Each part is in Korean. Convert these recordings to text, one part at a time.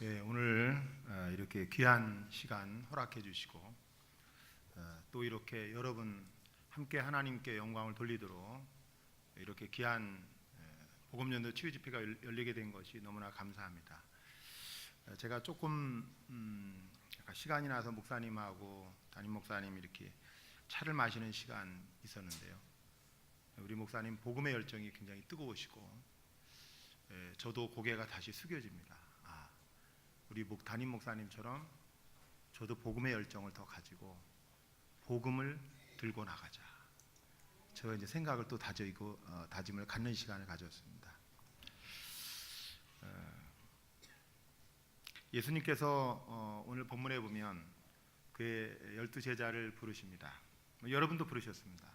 예, 오늘 이렇게 귀한 시간 허락해 주시고 또 이렇게 여러분 함께 하나님께 영광을 돌리도록 이렇게 귀한 복음전도 치유 집회가 열리게 된 것이 너무나 감사합니다. 제가 조금 약간 시간이 나서 목사님하고 담임 목사님 이렇게 차를 마시는 시간 있었는데요. 우리 목사님 복음의 열정이 굉장히 뜨거우시고 저도 고개가 다시 숙여집니다. 우리 담임 목사님처럼 저도 복음의 열정을 더 가지고 복음을 들고 나가자. 저 이제 생각을 또 다짐을 갖는 시간을 가졌습니다. 예수님께서 오늘 본문에 보면 그의 12제자를 부르십니다. 여러분도 부르셨습니다.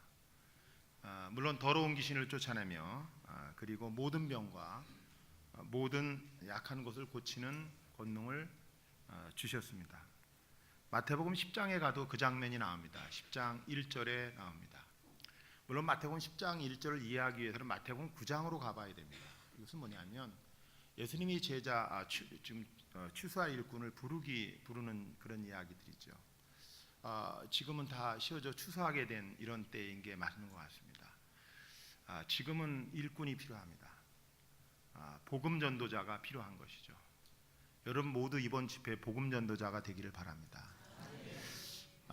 물론 더러운 귀신을 쫓아내며 그리고 모든 병과 모든 약한 것을 고치는 권능을 주셨습니다. 마태복음 10장에 가도 그 장면이 나옵니다. 10장 1절에 나옵니다. 물론 마태복음 10장 1절을 이해하기 위해서는 마태복음 9장으로 가봐야 됩니다. 이것은 뭐냐면 예수님이 제자 지금 추수할 일꾼을 부르는 그런 이야기들이죠. 지금은 다 쉬어져 추수하게 된 이런 때인 게 맞는 것 같습니다. 지금은 일꾼이 필요합니다. 복음 전도자가 필요한 것이죠. 여러분 모두 이번 집회 복음 전도자가 되기를 바랍니다.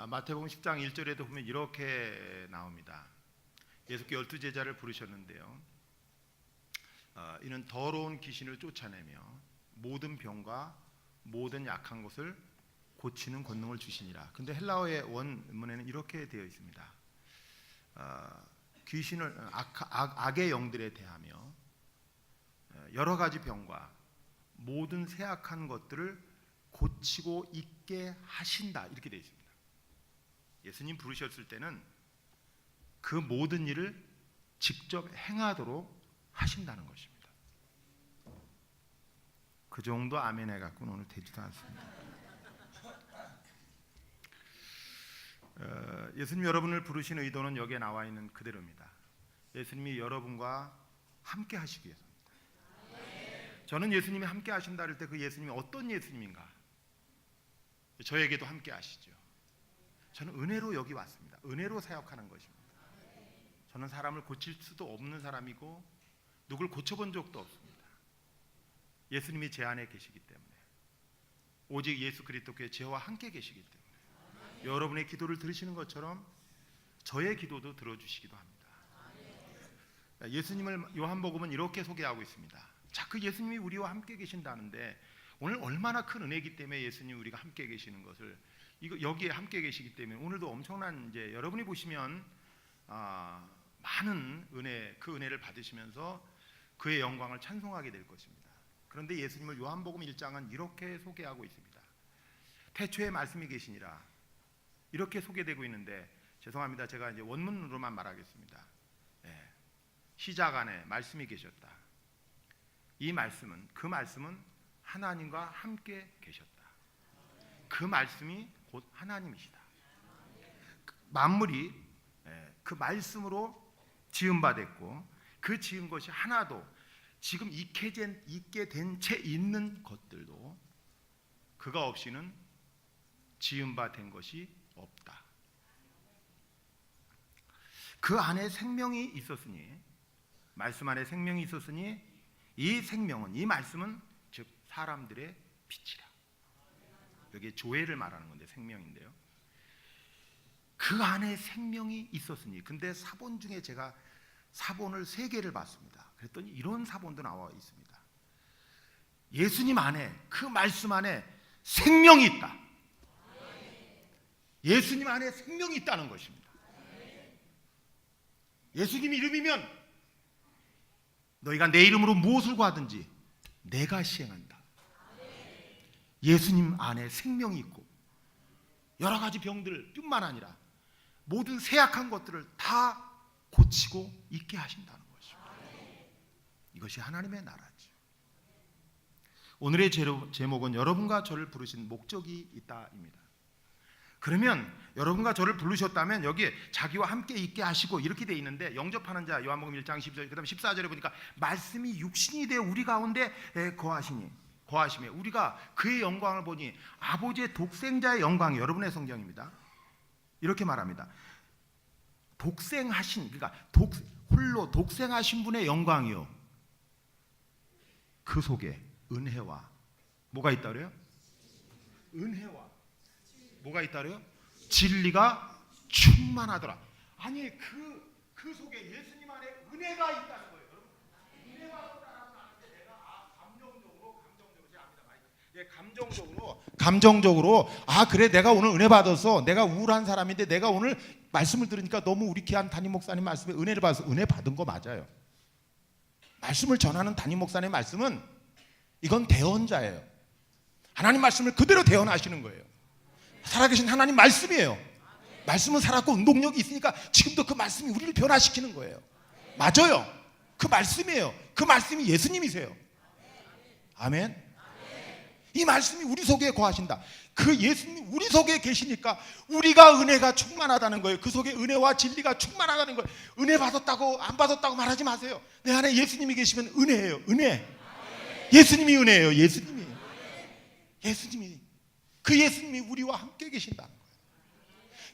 마태복음 10장 1절에도 보면 이렇게 나옵니다. 예수께 12제자를 부르셨는데요. 이는 더러운 귀신을 쫓아내며 모든 병과 모든 약한 것을 고치는 권능을 주시니라. 근데 헬라어의 원문에는 이렇게 되어 있습니다. 귀신을 악의 영들에 대하며 여러 가지 병과 모든 쇠약한 것들을 고치고 있게 하신다, 이렇게 되어 있습니다. 예수님 부르셨을 때는 그 모든 일을 직접 행하도록 하신다는 것입니다. 그 정도 아멘 해갖고는 오늘 되지도 않습니다. 예수님 여러분을 부르신 의도는 여기에 나와 있는 그대로입니다. 예수님이 여러분과 함께 하시기 위해서. 저는 예수님이 함께 하신다 할 때 그 예수님이 어떤 예수님인가? 저에게도 함께 하시죠. 저는 은혜로 여기 왔습니다. 은혜로 사역하는 것입니다. 저는 사람을 고칠 수도 없는 사람이고 누굴 고쳐본 적도 없습니다. 예수님이 제 안에 계시기 때문에, 오직 예수 그리스도께 저와 함께 계시기 때문에 여러분의 기도를 들으시는 것처럼 저의 기도도 들어주시기도 합니다. 예수님을 요한복음은 이렇게 소개하고 있습니다. 자, 그 예수님이 우리와 함께 계신다는데 오늘 얼마나 큰 은혜이기 때문에 예수님 우리가 함께 계시는 것을 여기에 함께 계시기 때문에 오늘도 엄청난 이제 여러분이 보시면 많은 은혜, 그 은혜를 받으시면서 그의 영광을 찬송하게 될 것입니다. 그런데 예수님을 요한복음 1장은 이렇게 소개하고 있습니다. 태초에 말씀이 계시니라, 이렇게 소개되고 있는데, 죄송합니다. 제가 이제 원문으로만 말하겠습니다. 시작 안에 말씀이 계셨다. 이 말씀은, 그 말씀은 하나님과 함께 계셨다. 그 말씀이 곧 하나님이시다. 만물이 그 말씀으로 지은 바 됐고, 그 지은 것이 하나도 지금 있게 된 채 있는 것들도 그가 없이는 지은 바 된 것이 없다. 그 안에 생명이 있었으니, 말씀 안에 생명이 있었으니 이 생명은, 이 말씀은 즉 사람들의 빛이라. 여기에 조회를 말하는 건데 생명인데요. 그 안에 생명이 있었으니. 근데 사본 중에 제가 사본을 3개를 봤습니다. 그랬더니 이런 사본도 나와 있습니다. 예수님 안에, 그 말씀 안에 생명이 있다. 예수님 안에 생명이 있다는 것입니다. 예수님 이름이면 너희가 내 이름으로 무엇을 구하든지 내가 시행한다. 예수님 안에 생명이 있고 여러 가지 병들 뿐만 아니라 모든 쇠약한 것들을 다 고치고 있게 하신다는 것입니다. 이것이 하나님의 나라죠. 오늘의 제목은 여러분과 저를 부르신 목적이 있다입니다. 그러면 여러분과 저를 부르셨다면 여기에 자기와 함께 있게 하시고 이렇게 돼 있는데, 영접하는 자 요한복음 1장 10절, 그다음에 14절에 보니까 말씀이 육신이 되어 우리 가운데 거하시니, 거하심에 우리가 그의 영광을 보니 아버지의 독생자의 영광이 여러분의 성경입니다. 이렇게 말합니다. 독생하신 그러니까 홀로 독생하신 분의 영광이요. 그 속에 은혜와 뭐가 있다 그래요? 은혜와 뭐가 있다 그래요? 진리가 충만하더라. 아니 그 속에 예수님 안에 은혜가 있다는 거예요. 여러분 은혜가 있다는 아는데 내가 감정적으로 그래 내가 오늘 은혜 받아서 내가 우울한 사람인데 내가 오늘 말씀을 들으니까 너무 우리 귀한 담임 목사님 말씀에 은혜를 받아서 은혜 받은 거 맞아요. 말씀을 전하는 담임 목사님 말씀은 이건 대언자예요. 하나님 말씀을 그대로 대언하시는 거예요. 살아계신 하나님 말씀이에요. 말씀은 살았고 운동력이 있으니까 지금도 그 말씀이 우리를 변화시키는 거예요. 맞아요. 그 말씀이에요. 그 말씀이 예수님이세요. 아멘. 이 말씀이 우리 속에 거하신다. 그 예수님이 우리 속에 계시니까 우리가 은혜가 충만하다는 거예요. 그 속에 은혜와 진리가 충만하다는 거예요. 은혜 받았다고 안 받았다고 말하지 마세요. 내 안에 예수님이 계시면 은혜예요. 은혜. 예수님이 은혜예요. 예수님이 그 예수님이 우리와 함께 계신다는 거예요.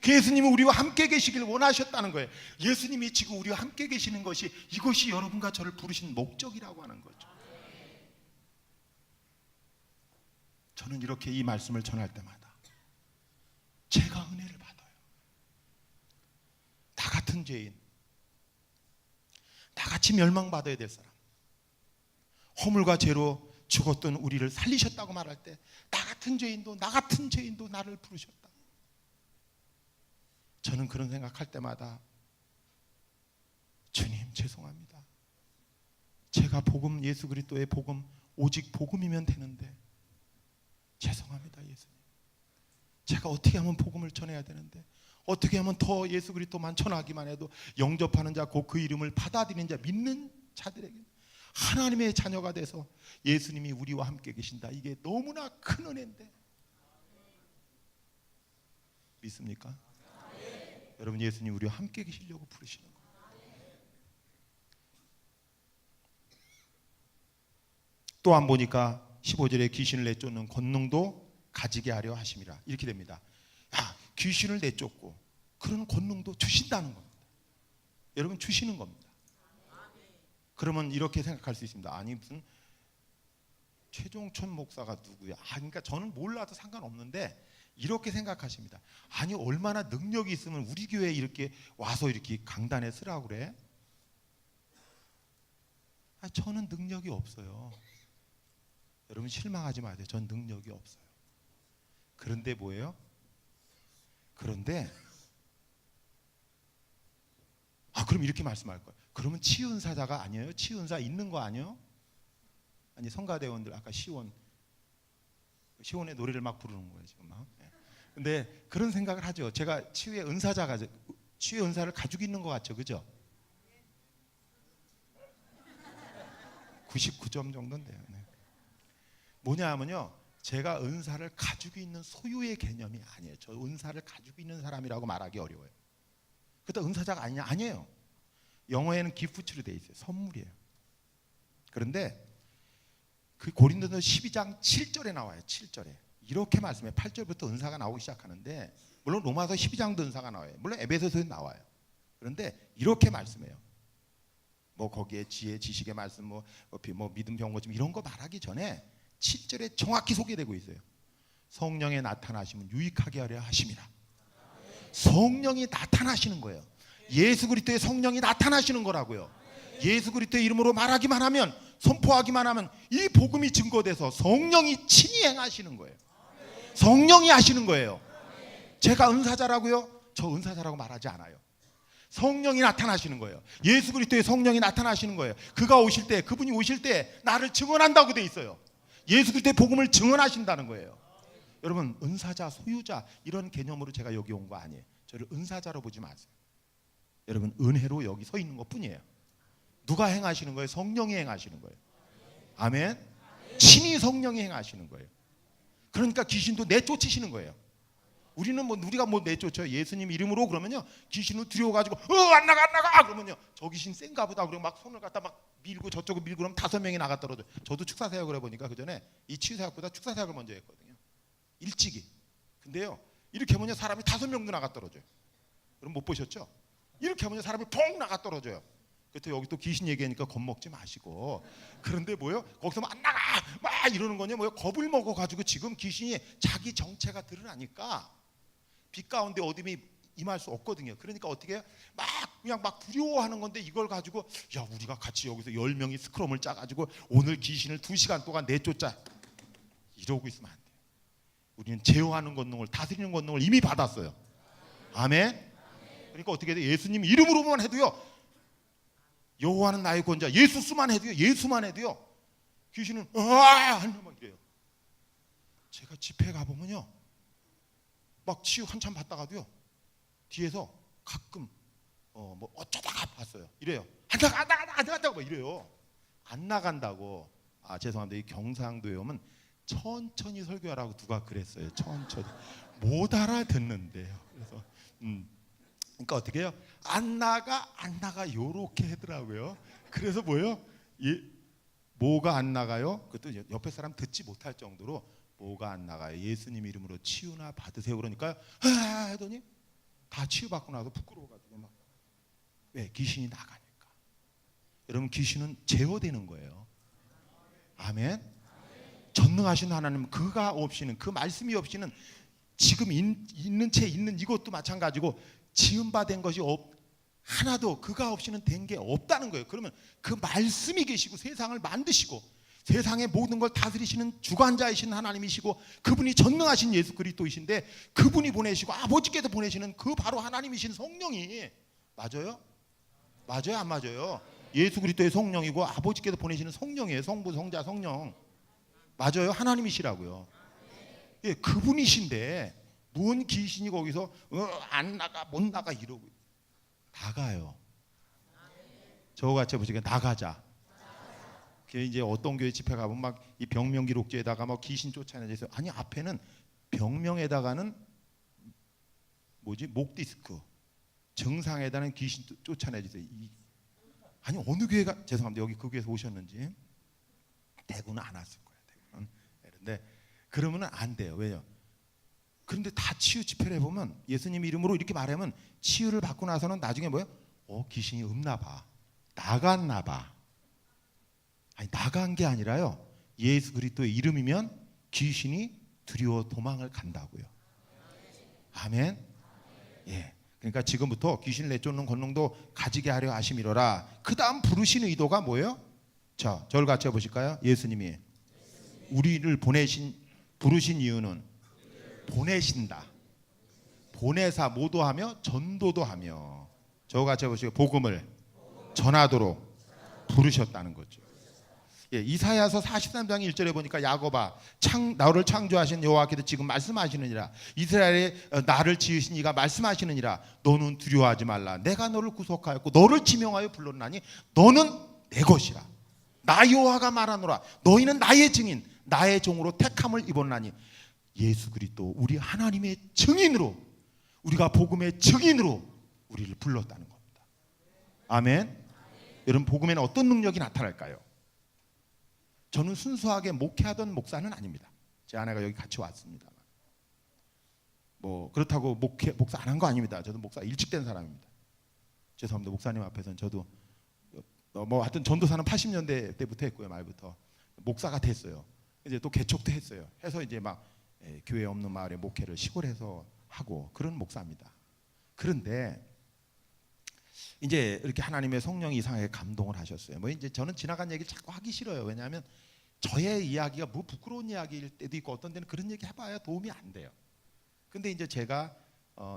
그 예수님이 우리와 함께 계시길 원하셨다는 거예요. 예수님이 지금 우리와 함께 계시는 것이 이것이 여러분과 저를 부르신 목적이라고 하는 거죠. 저는 이렇게 이 말씀을 전할 때마다 제가 은혜를 받아요. 나 같은 죄인, 나같이 멸망받아야 될 사람, 허물과 죄로 죽었던 우리를 살리셨다고 말할 때 나 같은 죄인도 나를 부르셨다. 저는 그런 생각할 때마다 주님 죄송합니다. 제가 복음, 예수 그리스도의 복음, 오직 복음이면 되는데 죄송합니다. 예수님, 제가 어떻게 하면 복음을 전해야 되는데, 어떻게 하면 더 예수 그리스도만 전하기만 해도 영접하는 자, 곧 그 이름을 받아들이는 자, 믿는 자들에게 하나님의 자녀가 돼서 예수님이 우리와 함께 계신다. 이게 너무나 큰 은혜인데 믿습니까? 여러분, 예수님 우리와 함께 계시려고 부르시는 거예요. 또 안 보니까 15절에 귀신을 내쫓는 권능도 가지게 하려 하심이라 이렇게 됩니다. 귀신을 내쫓고 그런 권능도 주신다는 겁니다. 여러분, 주시는 겁니다. 그러면 이렇게 생각할 수 있습니다. 아니 무슨 최종천 목사가 누구야? 그러니까 저는 몰라도 상관없는데 이렇게 생각하십니다. 아니 얼마나 능력이 있으면 우리 교회에 이렇게 와서 이렇게 강단에 쓰라고 그래? 저는 능력이 없어요. 여러분 실망하지 마세요. 전 능력이 없어요. 그런데 뭐예요? 그런데 그럼 이렇게 말씀할 거예요. 그러면 치유은사자가 아니에요? 치유은사 있는 거 아니에요? 아니 성가대원들 아까 시온의 노래를 막 부르는 거예요 지금 막. 근데 그런 생각을 하죠. 제가 치유의 은사자가 치유의 은사를 가지고 있는 것 같죠, 그죠? 99점 정도는 돼요. 네. 뭐냐면요, 제가 은사를 가지고 있는 소유의 개념이 아니에요. 저 은사를 가지고 있는 사람이라고 말하기 어려워요. 그렇다고 은사자가 아니냐? 아니에요. 영어에는 기프트로 돼 있어요. 선물이에요. 그런데 그 고린도서 12장 7절에 나와요. 7절에 이렇게 말씀해요. 8절부터 은사가 나오기 시작하는데, 물론 로마서 12장도 은사가 나와요. 물론 에베소서도 나와요. 그런데 이렇게 말씀해요. 뭐 거기에 지혜, 지식의 말씀, 뭐 믿음, 병고침 이런 거 말하기 전에 7절에 정확히 소개되고 있어요. 성령의 나타나심은 유익하게 하려 하심이라. 성령이 나타나시는 거예요. 예수 그리스도의 성령이 나타나시는 거라고요. 예수 그리스도의 이름으로 말하기만 하면, 선포하기만 하면 이 복음이 증거돼서 성령이 친히 행하시는 거예요. 성령이 하시는 거예요. 제가 은사자라고요? 저 은사자라고 말하지 않아요. 성령이 나타나시는 거예요. 예수 그리스도의 성령이 나타나시는 거예요. 그가 오실 때, 그분이 오실 때 나를 증언한다고 돼 있어요. 예수 그리스도의 복음을 증언하신다는 거예요. 여러분, 은사자, 소유자 이런 개념으로 제가 여기 온 거 아니에요. 저를 은사자로 보지 마세요. 여러분, 은혜로 여기 서 있는 것 뿐이에요. 누가 행하시는 거예요? 성령이 행하시는 거예요. 아멘. 친히 성령이 행하시는 거예요. 그러니까 귀신도 내쫓으시는 거예요. 우리는 뭐 우리가 뭐 내쫓아요. 예수님 이름으로 그러면요 귀신은 두려워가지고 안 나가 안 나가 그러면요 저 귀신 센가 보다 그러고 막 손을 갖다 막 밀고 저쪽을 밀고 그러면 5명이 나가 떨어져. 저도 축사사역을 해보니까 그 전에 이 치유사역보다 축사사역을 먼저 했거든요. 일찍이. 근데요 이렇게 하면 사람이 5명도 나가 떨어져요. 그럼 못 보셨죠? 이렇게 하면 사람이 퐁 나가 떨어져요. 그때 여기 또 귀신 얘기하니까 겁먹지 마시고. 그런데 뭐요? 거기서 막 안 나가 막 이러는 거냐 뭐요? 겁을 먹어가지고 지금 귀신이 자기 정체가 드러나니까 빛 가운데 어둠이 임할 수 없거든요. 그러니까 어떻게 해요? 막 그냥 막 두려워하는 건데 이걸 가지고 야 우리가 같이 여기서 10명이 스크럼을 짜가지고 오늘 귀신을 2시간 동안 내쫓자 이러고 있으면 안 돼요. 우리는 제어하는 권능을 다스리는 권능을 이미 받았어요. 아멘. 그러니까 어떻게 돼요? 예수님 이름으로만 해도요 여호와는 나의 권자 예수만 해도요 귀신은 하면 이래요. 제가 집회 가보면요 막 치유 한참 받다가도요 뒤에서 가끔 뭐 어쩌다가 봤어요. 이래요. 안 나간다고 막 이래요. 안 나간다고. 아 죄송합니다. 이 경상도에 오면 천천히 설교하라고 누가 그랬어요. 천천히 못 알아듣는데요. 그래서 그러니까 어떻게 해요? 안 나가 요렇게 하더라고요. 그래서 뭐요? 뭐가 안 나가요? 그것도 옆에 사람 듣지 못할 정도로 뭐가 안 나가요? 예수님 이름으로 치유나 받으세요. 그러니까 하더니 다 치유받고 나서 부끄러워가지고 막 왜? 귀신이 나가니까. 여러분 귀신은 제어되는 거예요. 아멘. 전능하신 하나님 그가 없이는 그 말씀이 없이는 지금 있는 채 있는 이것도 마찬가지고 지음받은 것이 하나도 그가 없이는 된 게 없다는 거예요. 그러면 그 말씀이 계시고 세상을 만드시고 세상의 모든 걸 다스리시는 주관자이신 하나님이시고 그분이 전능하신 예수 그리스도이신데 그분이 보내시고 아버지께서 보내시는 그 바로 하나님이신 성령이 맞아요? 맞아요? 안 맞아요? 예수 그리스도의 성령이고 아버지께서 보내시는 성령이에요. 성부, 성자, 성령. 맞아요? 하나님이시라고요. 예, 그분이신데 뭔 귀신이 거기서 안 나가 못 나가 이러고 나가요. 저같이 보시기에 나가자. 이제 어떤 교회 집회 가보면 막 이 병명 기록지에다가 막 귀신 쫓아내져 있어요. 아니 앞에는 병명에다가는 뭐지 목 디스크, 정상에다는 귀신 쫓아내져 있어요. 아니 어느 교회가 죄송합니다. 여기 그 교회에서 오셨는지 대구는 안 왔을 거예요. 대구는. 그런데 그러면은 안 돼요. 왜요? 그런데 다 치유 집회를 해보면 예수님 이름으로 이렇게 말하면 치유를 받고 나서는 나중에 뭐예요? 귀신이 없나 봐. 나갔나 봐. 아니 나간 게 아니라요. 예수 그리스도의 이름이면 귀신이 두려워 도망을 간다고요. 아멘. 예. 그러니까 지금부터 귀신을 내쫓는 권능도 가지게 하려 하심이로라. 그 다음 부르신 의도가 뭐예요? 자, 저를 같이 해보실까요? 예수님이 우리를 부르신 이유는 보내신다. 보내사 모도하며 전도도 하며 저와 같이 해보시고 복음을 전하도록 부르셨다는 거죠. 예, 이사야서 43장 1절에 보니까 야곱아 너를 창조하신 여호와께서 지금 말씀하시느니라. 이스라엘의 나를 지으신 이가 말씀하시느니라. 너는 두려워하지 말라. 내가 너를 구속하였고 너를 지명하여 불렀나니 너는 내 것이라. 나 여호와가 말하노라. 너희는 나의 증인 나의 종으로 택함을 입었나니. 예수 그리스도 우리 하나님의 증인으로 우리가 복음의 증인으로 우리를 불렀다는 겁니다. 아멘. 여러분 복음에는 어떤 능력이 나타날까요? 저는 순수하게 목회하던 목사는 아닙니다. 제 아내가 여기 같이 왔습니다. 뭐 그렇다고 목사 안 한 거 아닙니다. 저도 목사 일찍 된 사람입니다. 죄송합니다. 목사님 앞에서는 저도 뭐 하여튼 전도사는 80년대 때부터 했고요. 말부터 목사가 됐어요. 이제 또 개척도 했어요. 해서 이제 막 교회 없는 마을에 목회를 시골에서 하고 그런 목사입니다. 그런데 이제 이렇게 하나님의 성령이 이상하게 감동을 하셨어요. 뭐 이제 저는 지나간 얘기를 자꾸 하기 싫어요. 왜냐하면 저의 이야기가 뭐 부끄러운 이야기일 때도 있고 어떤 데는 그런 얘기 해봐야 도움이 안 돼요. 근데 이제 제가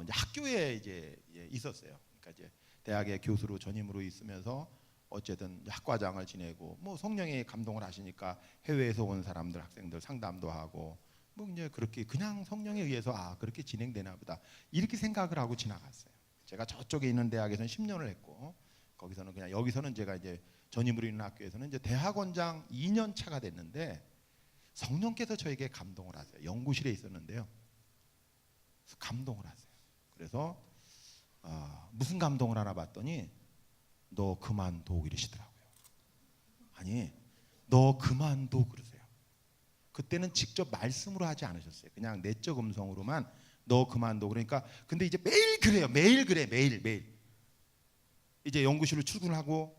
이제 학교에 이제 있었어요. 그러니까 이제 대학의 교수로 전임으로 있으면서 어쨌든 학과장을 지내고 뭐 성령이 감동을 하시니까 해외에서 온 사람들 학생들 상담도 하고 뭐 이제 그렇게 그냥 성령에 의해서 그렇게 진행되나 보다 이렇게 생각을 하고 지나갔어요. 제가 저쪽에 있는 대학에서는 10년을 했고 거기서는 그냥 여기서는 제가 이제 전임으로 있는 학교에서는 이제 대학원장 2년 차가 됐는데 성령께서 저에게 감동을 하세요. 연구실에 있었는데요. 감동을 하세요. 그래서 무슨 감동을 하나 봤더니 너 그만둬 이러시더라고요. 아니 너 그만둬 그러세요. 그때는 직접 말씀으로 하지 않으셨어요. 그냥 내적 음성으로만 너 그만둬. 그러니까 근데 이제 매일 그래요. 매일 그래. 매일. 이제 연구실로 출근하고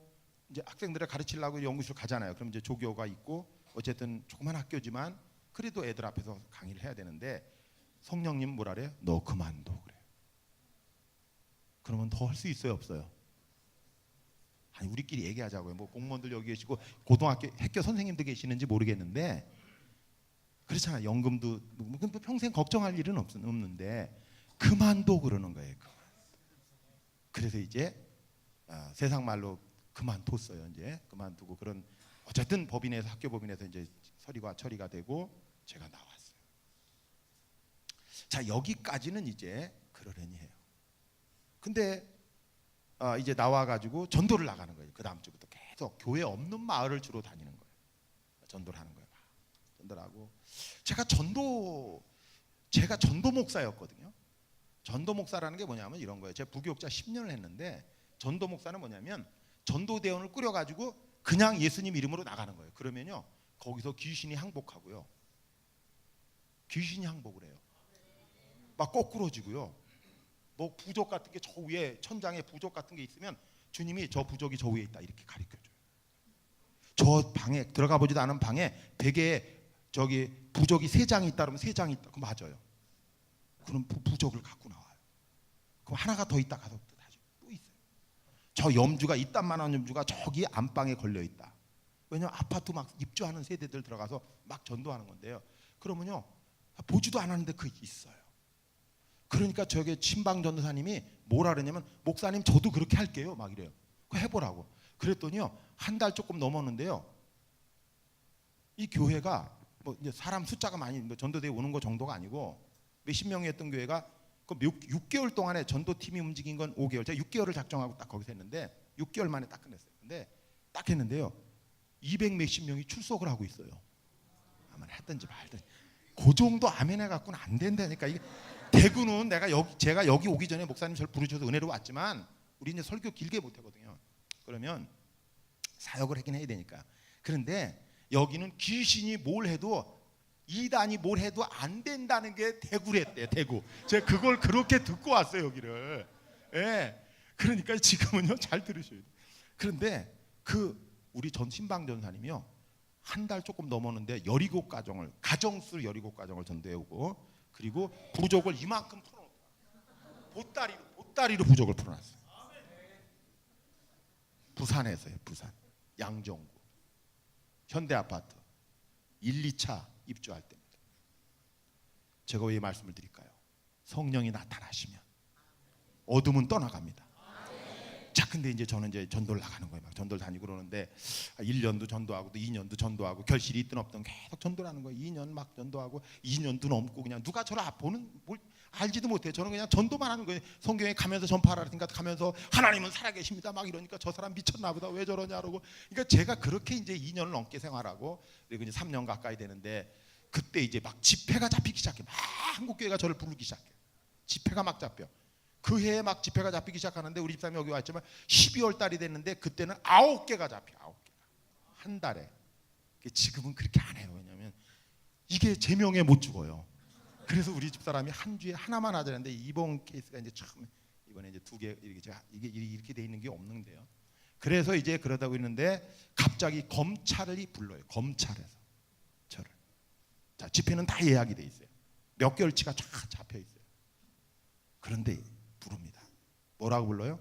이제 학생들을 가르치려고 연구실 가잖아요. 그럼 이제 조교가 있고 어쨌든 조그만 학교지만 그래도 애들 앞에서 강의를 해야 되는데 성령님 뭐라 그래요? 너 그만둬 그래요. 그러면 더 할 수 있어요, 없어요? 아니 우리끼리 얘기하자고요. 뭐 공무원들 여기 계시고 고등학교 학교 선생님들 계시는지 모르겠는데 그렇잖아. 연금도 뭐 평생 걱정할 일은 없는데 그만둬 그러는 거예요. 그래서 이제 세상 말로 그만뒀어요. 이제 그만두고 그런 어쨌든 법인에서 학교 법인에서 이제 서류가 처리가 되고 제가 나왔어요. 자 여기까지는 이제 그러려니 해요. 근데 이제 나와가지고 전도를 나가는 거예요. 그 다음 주부터 계속 교회 없는 마을을 주로 다니는 거예요. 전도를 하는 거예요. 전도를 하고 제가 전도 목사였거든요. 전도 목사라는 게 뭐냐면 이런 거예요. 제가 부교육자 10년을 했는데 전도 목사는 뭐냐면 전도대원을 꾸려가지고 그냥 예수님 이름으로 나가는 거예요. 그러면요 거기서 귀신이 항복하고요. 귀신이 항복을 해요. 막 거꾸로지고요. 뭐 부족 같은 게 저 위에 천장에 부족 같은 게 있으면 주님이 저 부족이 저 위에 있다 이렇게 가르쳐줘요. 저 방에 들어가 보지도 않은 방에 베개에 저기 부족이 3장이 있다 그러면 3장이 있다. 그거 맞아요. 그럼 부족을 갖고 나와요. 그럼 하나가 더 있다 가서 다시 또 있어요. 저 염주가 이딴만한 염주가 저기 안방에 걸려 있다. 왜냐면 아파트 막 입주하는 세대들 들어가서 막 전도하는 건데요. 그러면요 보지도 않았는데 그 있어요. 그러니까 저게 친방 전도사님이 뭐라 그러냐면 목사님 저도 그렇게 할게요 막 이래요. 그거 해보라고. 그랬더니요 한 달 조금 넘었는데요. 이 교회가 뭐 이제 사람 숫자가 많이 뭐 전도대에 오는 거 정도가 아니고 몇십 명이었던 교회가 그 6개월 동안에 전도팀이 움직인 건 5개월. 제가 6개월을 작정하고 딱 거기서 했는데 6개월 만에 딱 끝냈어요. 근데 딱 했는데요 200 몇십 명이 출석을 하고 있어요. 아마 했든지 말든지 그 정도 아멘 해갖고는 안 된다니까. 이게 대구는 제가 여기 오기 전에 목사님 저를 부르셔서 은혜로 왔지만 우리 이제 설교 길게 못 하거든요. 그러면 사역을 하긴 해야 되니까. 그런데 여기는 귀신이 뭘 해도 이단이 뭘 해도 안 된다는 게 대구랬대요. 대구. 제가 그걸 그렇게 듣고 왔어요 여기를. 예. 그러니까 지금은요 잘 들으셔야 돼요. 그런데 우리 전 신방 전사님이요 한 달 조금 넘었는데 17가정을 가정수 17가정을 전도해오고 그리고 부족을 이만큼 풀어놓더라고요. 보따리로 부족을 풀어놨어요. 부산에서요. 부산 양정구 현대아파트 1, 2차 입주할 때입니다. 제가 왜 말씀을 드릴까요? 성령이 나타나시면 어둠은 떠나갑니다. 자, 근데 이제 저는 이제 전도를 나가는 거예요. 막 전도를 다니고 그러는데 1년도 전도하고 또 2년도 전도하고 결실이 있든 없든 계속 전도를 하는 거예요. 2년 막 전도하고 2년도 넘고 그냥 누가 저를 보는 뭘 알지도 못해요. 저는 그냥 전도만 하는 거예요. 성경에 가면서 전파하라 그러니까 가면서 하나님은 살아계십니다 막 이러니까 저 사람 미쳤나 보다 왜 저러냐 그러고 그러니까 제가 그렇게 이제 2년을 넘게 생활하고 그리고 이제 3년 가까이 되는데 그때 이제 막 집회가 잡히기 시작해. 막 한국교회가 저를 부르기 시작해. 집회가 막 잡혀. 그 해에 막 집회가 잡히기 시작하는데 우리 집사람이 여기 왔지만 12월 달이 됐는데 그때는 9개가 잡혀. 9개가 한 달에. 지금은 그렇게 안 해요. 왜냐하면 이게 제명에 못 죽어요. 그래서 우리 집사람이 한 주에 하나만 하자는데 이번 케이스가 이제 처음 이번에 이제 2개 이렇게 돼 있는 게 없는데요. 그래서 이제 그러다고 있는데 갑자기 검찰이 불러요. 검찰에서 저를. 자, 집회는 다 예약이 돼 있어요. 몇 개월치가 쫙 잡혀 있어요. 그런데 부릅니다. 뭐라고 불러요?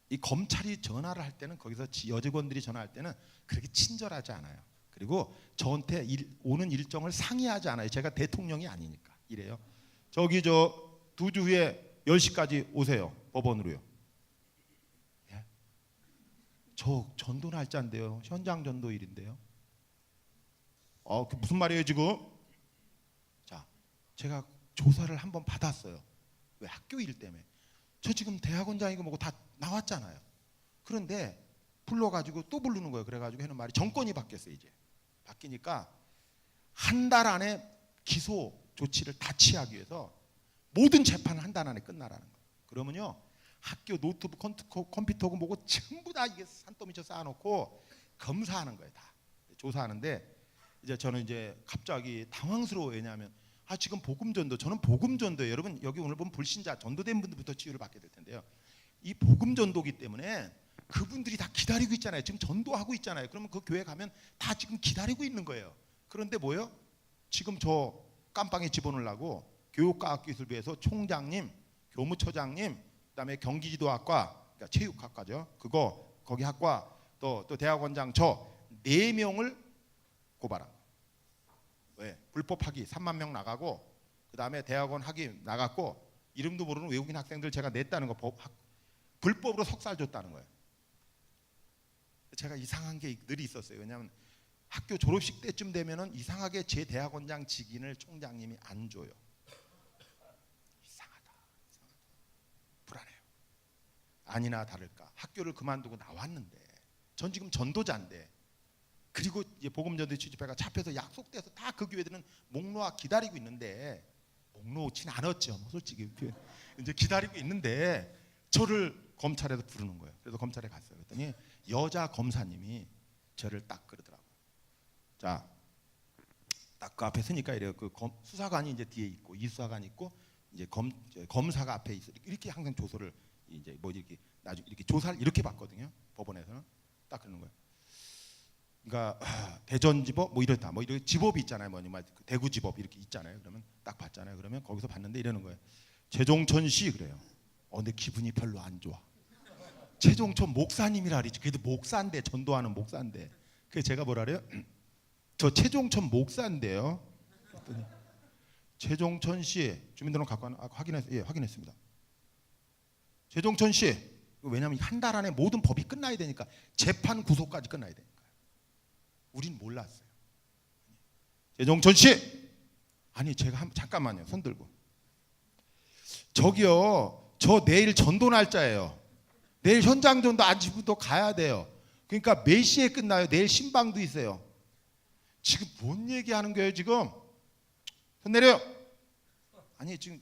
이 검찰이 전화를 할 때는 거기서 여직원들이 전화할 때는 그렇게 친절하지 않아요. 그리고 저한테 오는 일정을 상의하지 않아요. 제가 대통령이 아니니까 이래요. 저기 저 2주 후에 10시까지 오세요. 법원으로요. 예? 저 전도 날짜인데요. 현장 전도일인데요. 그 무슨 말이에요 지금? 자, 제가 조사를 한번 받았어요. 왜 학교 일 때문에. 저 지금 대학원장이고 뭐고 다 나왔잖아요. 그런데 불러가지고 또 부르는 거예요. 그래가지고 하는 말이 정권이 바뀌었어요. 이제 바뀌니까 한 달 안에 기소 조치를 다 취하기 위해서 모든 재판을 한 달 안에 끝나라는 거예요. 그러면요 학교 노트북 컴퓨터고 뭐고 전부 다 이게 산더미쳐 쌓아놓고 검사하는 거예요. 다 조사하는데 이제 저는 이제 갑자기 당황스러워요. 왜냐하면 지금 복음전도, 저는 복음전도예요. 여러분 여기 오늘 보면 불신자 전도된 분들부터 치유를 받게 될 텐데요. 이 복음전도기 때문에 그분들이 다 기다리고 있잖아요. 지금 전도하고 있잖아요. 그러면 그 교회 가면 다 지금 기다리고 있는 거예요. 그런데 뭐예요? 지금 저 깜빵에 집어넣으려고 교육과학기술부에서 총장님, 교무처장님, 그다음에 경기지도학과, 그러니까 체육학과죠. 그거 거기 학과 또 대학원장 저 4명을 고발한 거예요. 왜? 불법 학위 3만 명 나가고 그다음에 대학원 학위 나갔고 이름도 모르는 외국인 학생들 제가 냈다는 거 불법으로 석사를 줬다는 거예요. 제가 이상한 게 늘 있었어요. 왜냐하면 학교 졸업식 때쯤 되면은 이상하게 제 대학원장 직인을 총장님이 안 줘요. 이상하다. 불안해요. 아니나 다를까 학교를 그만두고 나왔는데 전 지금 전도자인데 그리고 이제 복음전도 취집회가 잡혀서 약속돼서 다 그 교회들은 목놓아 기다리고 있는데 목놓진 않았죠. 뭐 솔직히 이제 기다리고 있는데 저를 검찰에서 부르는 거예요. 그래서 검찰에 갔어요. 그랬더니 여자 검사님이 저를 딱 그러더라고요. 자, 딱 그 앞에 서니까 이래요. 그 수사관이 이제 뒤에 있고 이 수사관이 있고 이제 검사가 앞에 있어. 이렇게 항상 조서를 이제 뭐 이렇게 나중에 이렇게 조사를 이렇게 받거든요. 법원에서는 딱 그러는 거예요. 그러니까 대전지법 뭐 이렇다. 뭐 이렇게 지법이 있잖아요. 뭐냐면 대구지법 이렇게 있잖아요. 그러면 딱 봤잖아요. 그러면 거기서 봤는데 이러는 거예요. 최종천 씨 그래요. 근데 기분이 별로 안 좋아. 최종천 목사님이라 그러지. 그래도 목사인데 전도하는 목사인데. 그래서 제가 뭐라 그래요? 저 최종천 목사인데요. 그랬더니 최종천 씨 주민등록 갖고 왔나? 예, 확인했습니다. 최종천 씨 왜냐하면 한 달 안에 모든 법이 끝나야 되니까 재판 구속까지 끝나야 되니까. 우린 몰랐어요. 최종천 씨 아니 제가 잠깐만요. 손 들고 저기요 저 내일 전도 날짜예요. 내일 현장 전도 아침부터 가야 돼요. 그러니까 몇 시에 끝나요? 내일 신방도 있어요. 지금 뭔 얘기하는 거예요 지금? 손 내려요. 아니 지금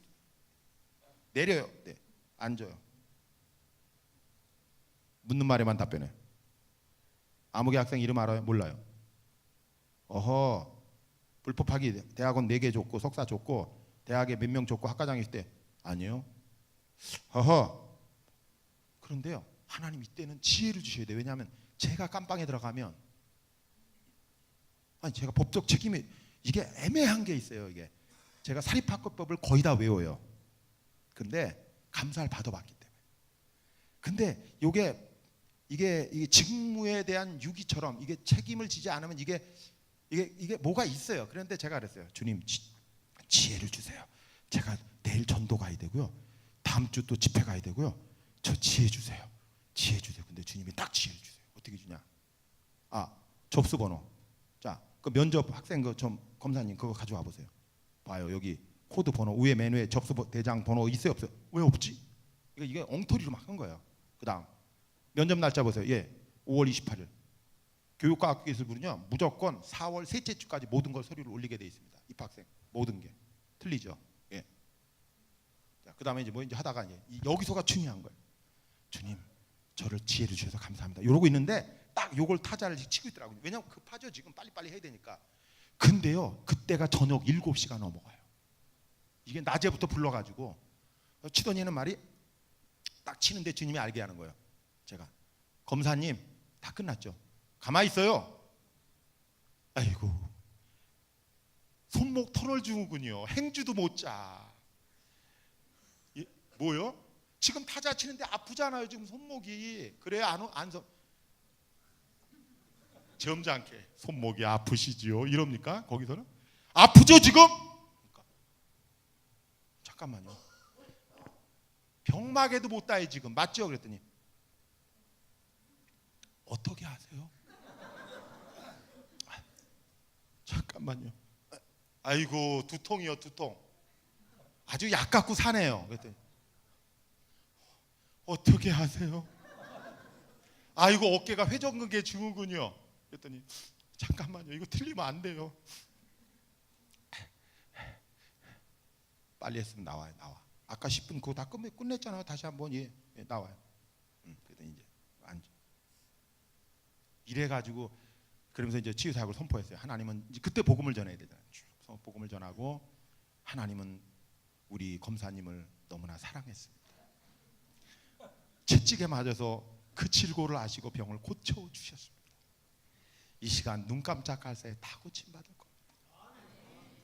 내려요. 네, 앉아요. 묻는 말에만 답변해. 아무개 학생 이름 알아요? 몰라요. 불법 학위 대학원 4개 줬고 석사 줬고 대학에 몇 명 줬고 학과장 있을 때 아니요. 그런데요 하나님 이때는 지혜를 주셔야 돼요. 왜냐하면 제가 깜빵에 들어가면 제가 법적 책임이 이게 애매한 게 있어요. 이게 제가 사립학교법을 거의 다 외워요. 근데 감사를 받아봤기 때문에. 근데 이게 직무에 대한 유기처럼 이게 책임을 지지 않으면 이게 뭐가 있어요. 그런데 제가 그랬어요. 주님 지혜를 주세요. 제가 내일 전도 가야 되고요. 다음 주 또 집회 가야 되고요. 저 지혜 주세요. 지혜 주세요. 근데 주님이 딱 지혜를 주세요. 어떻게 주냐? 접수 번호. 자, 그 면접 학생 좀 검사님 그거 가져와 보세요. 봐요. 여기 코드 번호 위에 메뉴에 접수 대장 번호 있어요, 없어요? 왜 없지? 이게 엉터리로 막 한 거예요. 그다음 면접 날짜 보세요. 예, 5월 28일. 교육과학기술부는요 무조건 4월 셋째 주까지 모든 걸 서류를 올리게 돼 있습니다. 입학생 모든 게 틀리죠. 예. 자, 그다음에 이제 뭐 이제 하다가 이제 여기서가 중요한 거예요. 주님, 저를 지혜를 주셔서 감사합니다. 이러고 있는데 딱 요걸 타자를 치고 있더라고요. 왜냐면 급하죠. 지금 빨리빨리 해야 되니까. 근데요 그때가 저녁 7시가 넘어가요. 이게 낮에부터 불러가지고 치더니 하는 말이 딱 치는데 주님이 알게 하는 거예요. 제가 검사님 다 끝났죠. 가만히 있어요. 아이고 손목 터널증후군요. 행주도 못 짜. 뭐요? 지금 타자 치는데 아프잖아요. 지금 손목이. 그래야 안 점잖게 손목이 아프시지요. 이럽니까? 거기서는 아프죠 지금? 그러니까. 잠깐만요. 병막에도 못 따요 지금. 맞죠? 그랬더니 어떻게 하세요? 잠깐만요. 아이고 두통이요 두통. 아주 약 갖고 사네요. 그랬더니 어떻게 하세요? 아이고 어깨가 회전근개 증후군요. 그랬더니 잠깐만요. 이거 틀리면 안 돼요. 빨리 했으면 나와요. 나와. 아까 10분 그거 다 끝냈잖아요. 다시 한번 예, 나와요. 그랬더니 이제 앉아. 이래가지고 그러면서 이제 치유 사역을 선포했어요. 하나님은 이제 그때 복음을 전해야 되잖아요. 쭉 복음을 전하고 하나님은 우리 검사님을 너무나 사랑했습니다. 채찍에 맞아서 그 질고를 아시고 병을 고쳐 주셨습니다. 이 시간 눈 깜짝할 사이에 다 고침 받을 겁니다.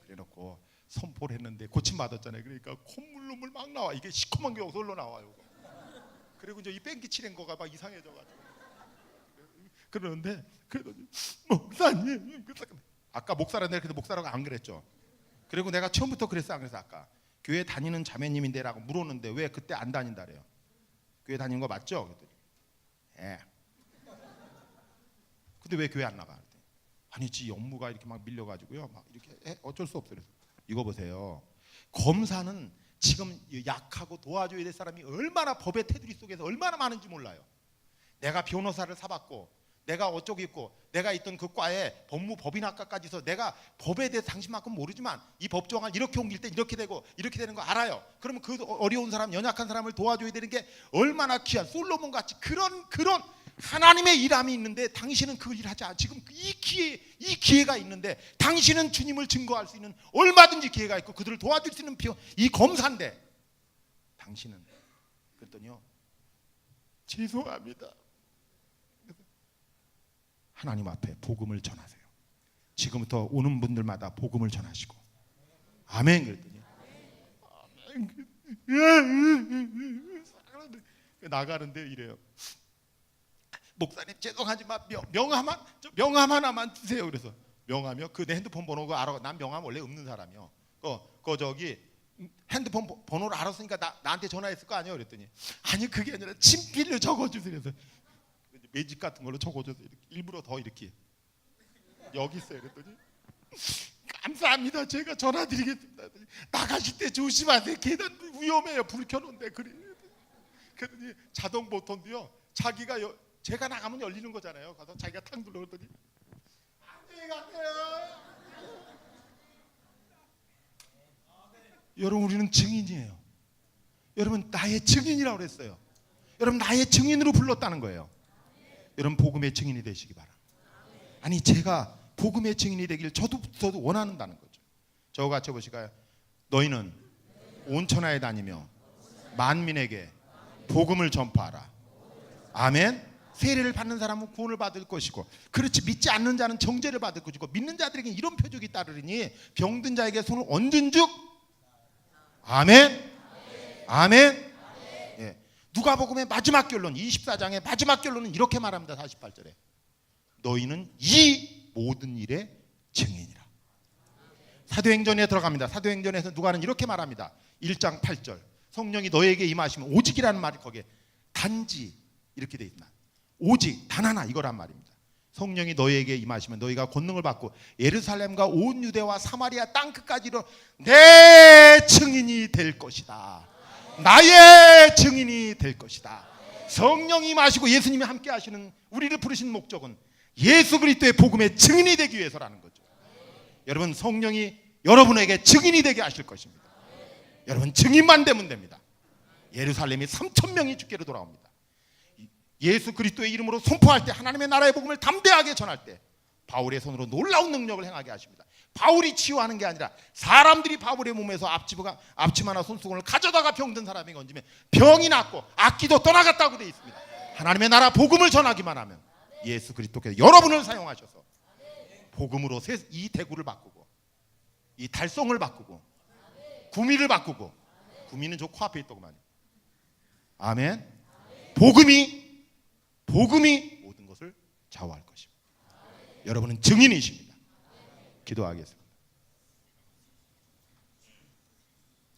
그래놓고 선포를 했는데 고침 받았잖아요. 그러니까 콧물눈물 막 나와. 이게 시커먼 게 어디로 나와요. 그리고 이제 이 뺑기 치는 거가 막 이상해져가지고 그러는데 그래도 목사님 아까 목사라는데 그래도 목사라고 안 그랬죠. 그리고 내가 처음부터 그랬어 안 그래서 아까 교회 다니는 자매님인데라고 물었는데 왜 그때 안 다닌다래요. 교회 다니는 거 맞죠? 그랬더니 예. 근데 왜 교회 안 나가? 아니지 업무가 이렇게 막 밀려가지고요. 막 이렇게 어쩔 수 없어. 그래서 이거 보세요. 검사는 지금 약하고 도와줘야 될 사람이 얼마나 법의 테두리 속에서 얼마나 많은지 몰라요. 내가 변호사를 사봤고 내가 어쩌고 있고 내가 있던 그 과에 법무법인학과까지서 내가 법에 대해서 당신만큼 모르지만 이 법조항을 이렇게 옮길 때 이렇게 되고 이렇게 되는 거 알아요. 그러면 그 어려운 사람 연약한 사람을 도와줘야 되는 게 얼마나 귀한 솔로몬 같이 그런 하나님의 일함이 있는데 당신은 그 일하지 않아. 지금 이 기회가 있는데 당신은 주님을 증거할 수 있는 얼마든지 기회가 있고 그들을 도와줄 수 있는 이 검사인데 당신은 그랬더니요 죄송합니다. 하나님 앞에 복음을 전하세요. 지금부터 오는 분들마다 복음을 전하시고 아멘 그랬더니 아멘. 나가는데 이래요. 목사님 죄송하지만 명함 하나만 주세요. 그래서 명함이요? 그 내 핸드폰 번호 알아. 난 명함 원래 없는 사람이요. 저기 핸드폰 번호를 알았으니까 나한테 전화했을 거 아니에요? 그랬더니 아니 그게 아니라 친필로 적어주세요. 그래서 매직 같은 걸로 적어줘서 이렇게 일부러 더 이렇게 여기 있어요. 그랬더니 감사합니다. 제가 전화드리겠습니다. 나가실 때 조심하세요. 계단 위험해요. 불 켜놓은데 그랬더니 자동 버튼도요. 제가 나가면 열리는 거잖아요. 가서 자기가 탁 눌러더니 안녕히 가세요. 여러분 우리는 증인이에요. 여러분 나의 증인이라고 그랬어요. 여러분 나의 증인으로 불렀다는 거예요. 여러분 복음의 증인이 되시기 바랍니다. 아니 제가 복음의 증인이 되길 저도 원한다는 거죠. 저와 같이 보실까요? 너희는 온 천하에 다니며 만민에게 복음을 전파하라. 아멘. 세례를 받는 사람은 구원을 받을 것이고 그렇지 믿지 않는 자는 정죄를 받을 것이고 믿는 자들에게 이런 표적이 따르리니 병든 자에게 손을 얹은 즉 아멘. 아멘. 예. 누가복음의 마지막 결론 24장의 마지막 결론은 이렇게 말합니다. 48절에 너희는 이 모든 일의 증인이라. 사도행전에 들어갑니다. 사도행전에서 누가는 이렇게 말합니다. 1장 8절 성령이 너에게 임하시면 오직이라는 말이 거기에 단지 이렇게 돼 있다. 오직 단 하나 이거란 말입니다. 성령이 너희에게 임하시면 너희가 권능을 받고 예루살렘과 온 유대와 사마리아 땅끝까지로 내 증인이 될 것이다. 나의 증인이 될 것이다. 성령이 임하시고 예수님이 함께 하시는 우리를 부르신 목적은 예수 그리스도의 복음의 증인이 되기 위해서라는 거죠. 여러분 성령이 여러분에게 증인이 되게 하실 것입니다. 여러분 증인만 되면 됩니다. 예루살렘이 3,000명이 주께로 돌아옵니다. 예수 그리스도의 이름으로 선포할 때 하나님의 나라의 복음을 담대하게 전할 때 바울의 손으로 놀라운 능력을 행하게 하십니다. 바울이 치유하는 게 아니라 사람들이 바울의 몸에서 앞치마나 손수건을 가져다가 병든 사람이 건지면 병이 낫고 악기도 떠나갔다고 되어 있습니다. 하나님의 나라 복음을 전하기만 하면 예수 그리스도께서 여러분을 사용하셔서 복음으로 이 대구를 바꾸고 이 달성을 바꾸고 구미를 바꾸고 구미는 저 코앞에 있다고 말이에요. 아멘. 복음이 모든 것을 좌우할 것입니다. 여러분은 증인이십니다. 기도하겠습니다.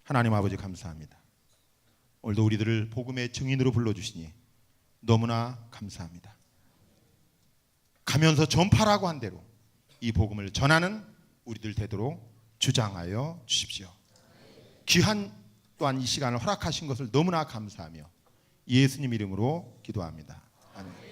하나님 아버지 감사합니다. 오늘도 우리들을 복음의 증인으로 불러주시니 너무나 감사합니다. 가면서 전파라고 한 대로 이 복음을 전하는 우리들 되도록 주장하여 주십시오. 귀한 또한 이 시간을 허락하신 것을 너무나 감사하며 예수님 이름으로 기도합니다. 아멘.